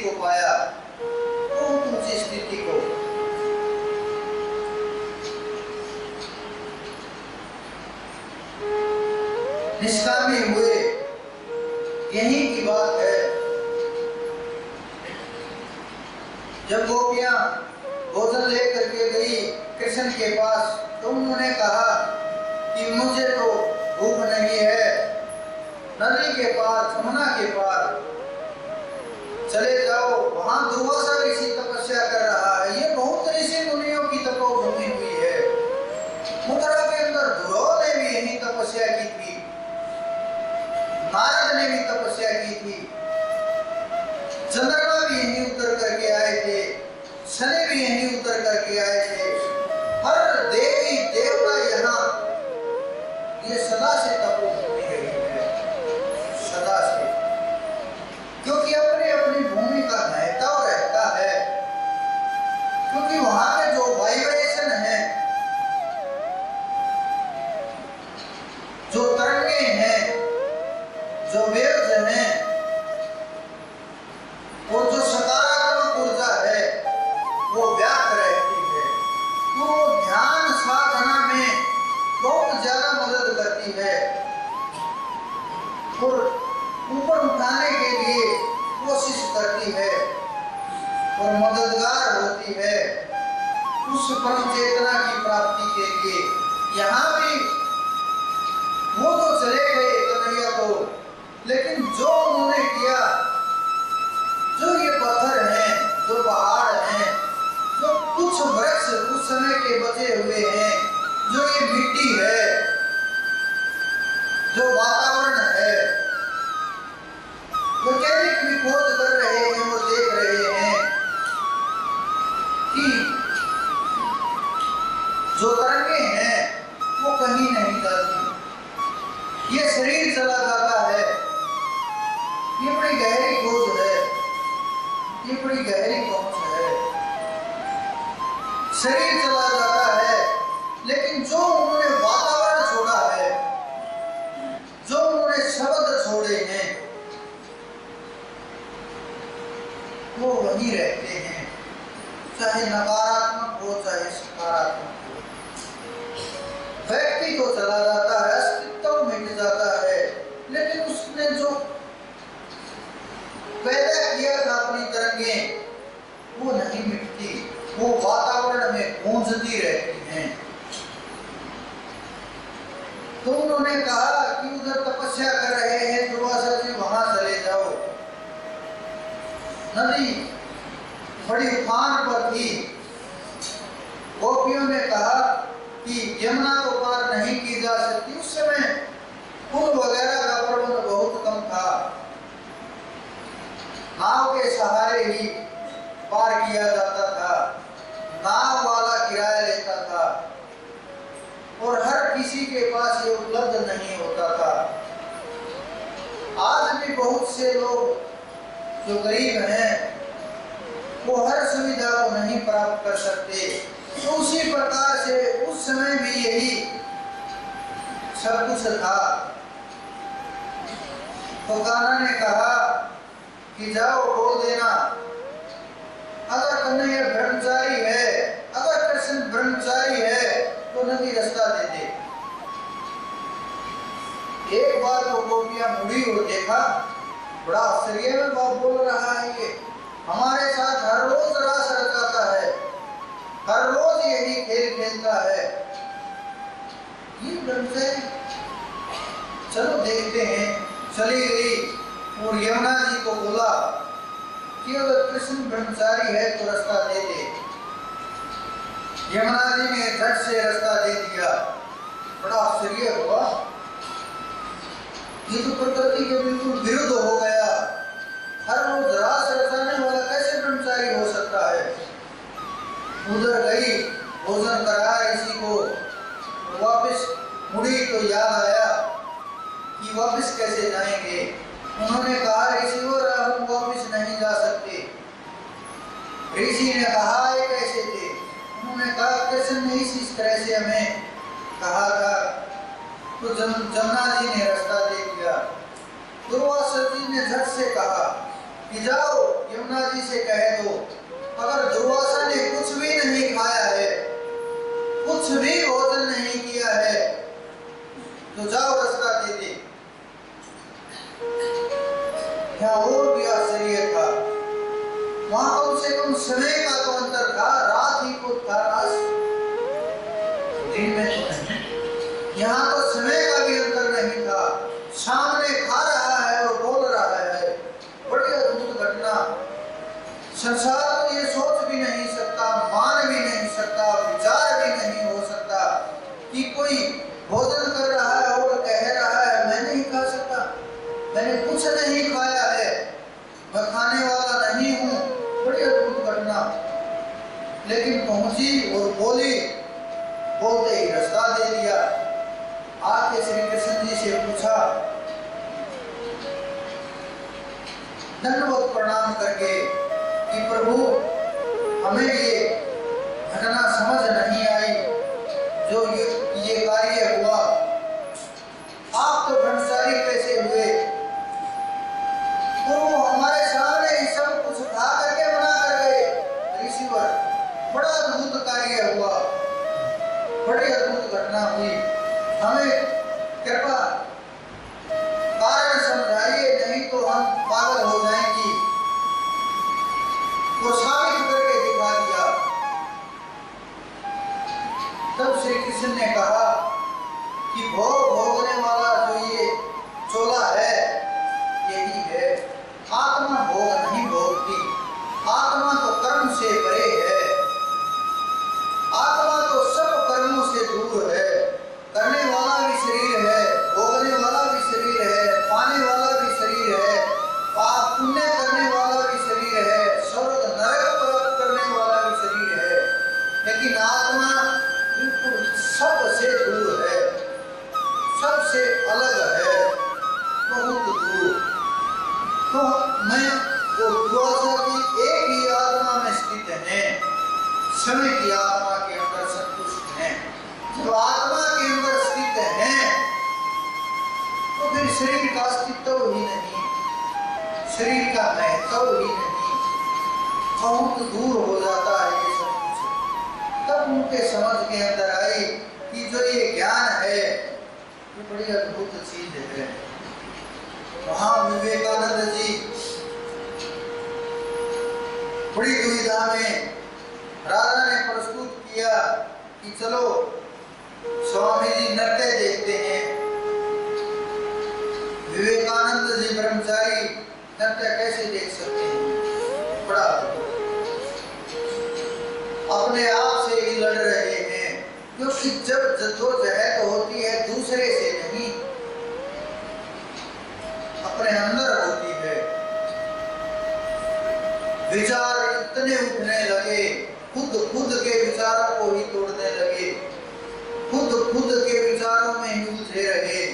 को पाया, बहुत ऊंची स्थिति को। निष्कामी हुए, यही की बात है। जब गोपियां भोजन लेकर के गई कृष्ण के पास, तो उन्होंने कहा कि मुझे तो भूख नहीं है, नदी के पार, यमुना के पार चले जाओ, वहां दुर्वासा ऋषि तपस्या कर रहा है। ये बहुत ऋषि मुनियों की तपोभूमि हुई है। मथुरा के अंदर ध्रुव ने भी यही तपस्या की थी, नारद ने भी तपस्या की थी, चंद्रमा भी यहीं उतर करके आए थे, शनि भी यहीं उतर करके आए थे। हर देवी देवता यहाँ ये सदा से तपोभूमि रही है, सदा से, क्योंकि अपनी अपनी भूमि का महत्व रहता है। क्योंकि वहां के जो वाइब्रेशन है, जो तरंगे हैं, जो वेव्स हैं, और जो सकारात्मक ऊर्जा है, वो व्याप्त रहती है। वो ध्यान साधना में बहुत ज्यादा मदद करती है और ऊपर उठाने के लिए कोशिश करती है और मददगार होती है उस परम चेतना की प्राप्ति के लिए। यहाँ भी वो तो चले गए कन्हैया को, लेकिन जो उन्होंने किया, जो ये पत्थर हैं, जो पहाड़ हैं, जो कुछ वृक्ष उस समय के बचे हुए हैं, जो ये मिट्टी है, जो वातावरण है, वैज्ञानिक भी खोज कर रहे हैं, वो देख रहे हैं कि जो तरंगे हैं वो कहीं नहीं जाती, ये शरीर चला जाता है। ये बड़ी गहरी खोज है, ये बड़ी गहरी पहुंच है। शरीर चला जाता है, लेकिन जो उन्होंने वातावरण छोड़ा है, जो उन्होंने शब्द छोड़े हैं, वो वहीं रहते हैं, चाहे नकारात्मक हो चाहे सकारात्मक हो। व्यक्ति को चला जाता है, अस्तित्व मिट जाता है, लेकिन उसने जो पैदा किया था अपनी तरंगे, वो नहीं मिटती, वो वातावरण में गूंजती रहती हैं। तो उन्होंने कहा कि उधर तपस्या कर रहे हैं दुर्वासा जी, वहां चले जाओ। नदी बड़ी उफान पर थी। गोपियों ने कहा कि यमुना तो पार नहीं की जा सकती। उस समय पुल वगैरह का प्रबंध बहुत कम था, नाव के सहारे ही पार किया जाता था, नाव वाला किराया लेता था और हर किसी के पास ये उपलब्ध नहीं होता था। आज भी बहुत से लोग जो गरीब हैं वो हर सुविधा को नहीं प्राप्त कर सकते। तो उसी प्रकार से उस समय भी यही सब कुछ था। तो कान्हा ने कहा कि जाओ बोल देना, अगर कन्हैया ब्रह्मचारी है, अगर कृष्ण ब्रह्मचारी है तो नदी रास्ता दे दे। एक बार तो गोपियां मुड़ी और देखा, बड़ा आश्चर्य में बात बोल रहा है ये, हमारे साथ हर रोज रास रचाता है, हर रोज यही खेल खेलता है, ये ब्रह्मचारी, चलो देखते हैं। चली गई और यमुना जी को बोला कि अगर कृष्ण ब्रह्मचारी है तो रास्ता दे दे। यमुना जी ने झट से रास्ता दे दिया। बड़ा आश्चर्य हुआ, ये तो प्रकृति के बिल्कुल विरुद्ध हो गया। हर रोज रास रचाने वाला कैसे ब्रह्मचारी हो सकता है। उधर गई, भोजन करा ऋषि को, वापस मुड़ी तो याद आया कि वापस कैसे जाएंगे। उन्होंने कहा ऋषि और हम वापस नहीं जा सकते। ऋषि ने कहा ये कैसे थे। उन्होंने कहा कृष्ण ने इस तरह से हमें कहा था, तो जमुना जी ने रास्ता दे दिया। दुर्वासा जी ने झट से कहा कि जाओ यमुना जी से कह दो, अगर दुर्वासा ने कुछ भी नहीं खाया है, कुछ भी भोजन नहीं किया है, तो जाओ रास्ता दे दे। यहाँ और भी आश्चर्य था, वहां कम से कम समय का तो अंतर था, रात ही को था, दिन में तो नहीं। यहाँ तो समय का भी अंतर नहीं था, सामने खा रहा है और बोल रहा है। बड़ी अद्भुत घटना, संसार तो ये सोच भी नहीं सकता, मान भी नहीं सकता, विचार भी नहीं हो सकता कि कोई भोजन कर रहा है और कह रहा है मैं नहीं खा सकता, मैंने कुछ नहीं खाया है, मैं खाने वाला नहीं हूँ। बड़ी अद्भुत घटना। लेकिन पहुंची और बोली, बोलते ही रास्ता दे दिया। आके श्री कृष्ण जी से पूछा, दंडवत प्रणाम करके कि प्रभु हमें ये घटना समझ नहीं आई, जो ये कार्य हुआ, आप तो ब्रह्मचारी कैसे हुए? तो वो हमारे सामने ही सब कुछ खा करके मना कर गए। ऋषिवर, बड़ा अद्भुत कार्य हुआ, बड़ी अद्भुत घटना हुई, हमें कृपा कारण समझाइए, नहीं तो हम पागल हो जाएंगी। वो साबित करके दिखा दिया। तब श्री कृष्ण ने कहा कि भोग भोगने वाला जो ये चोला है यही है, आत्मा भोग नहीं भोगती, आत्मा तो कर्म से परे है, आत्मा तो सब कर्मों से दूर है। करने वाला भी शरीर है, भोगने वाला भी शरीर है, पाने वाला भी शरीर है, पाप पुण्य करने वाला भी शरीर है, स्वर्ग नरक प्राप्त करने वाला भी शरीर है, लेकिन आत्मा बिल्कुल सबसे दूर है, सबसे अलग है, बहुत दूर। तो मैं वो दुर्वासा की एक ही आत्मा में स्थित है, समय की आत्मा के अंदर संतुष्ट है। जब आत्मा के अंदर स्थित है तो फिर शरीर का अस्तित्व ही नहीं, शरीर का महत्व ही नहीं, बहुत दूर हो जाता है ये सब कुछ। तब उनके समझ के अंदर आई कि जो ये ज्ञान है ये बड़ी अद्भुत चीज है। वहां विवेकानंद जी बड़ी दुविधा में, राजा ने प्रस्तुत किया कि चलो स्वामी जी नृत्य देखते हैं। विवेकानंद जी ब्रह्मचारी नृत्य कैसे देख सकते हैं? बड़ा अपने आप से ही लड़ रहे हैं, क्योंकि जब जद्दोजहद होती है दूसरे से नहीं, अपने अंदर होती है। विचार इतने उठने लगे, खुद के विचारों को ही तोड़ने लगे, खुद के विचारों में ही उलझे रहे,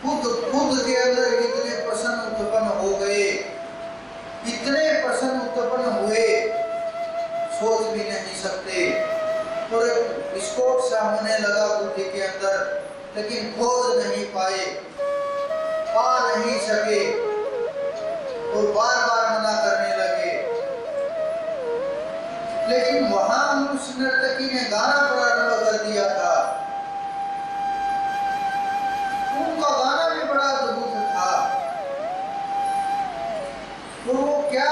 खुद के अंदर इतने प्रश्न उत्पन्न हो गए, इतने प्रश्न उत्पन्न हुए सोच भी नहीं सकते। और विस्फोट सा होने लगा बुद्धि के अंदर, लेकिन खोज नहीं पाए, पा नहीं सके और बार बार मना करने लगे। लेकिन वहां उस नर्तकी ने गाना प्रारंभ कर दिया था। उनका गाना भी बड़ा अद्भुत था। तो वो क्या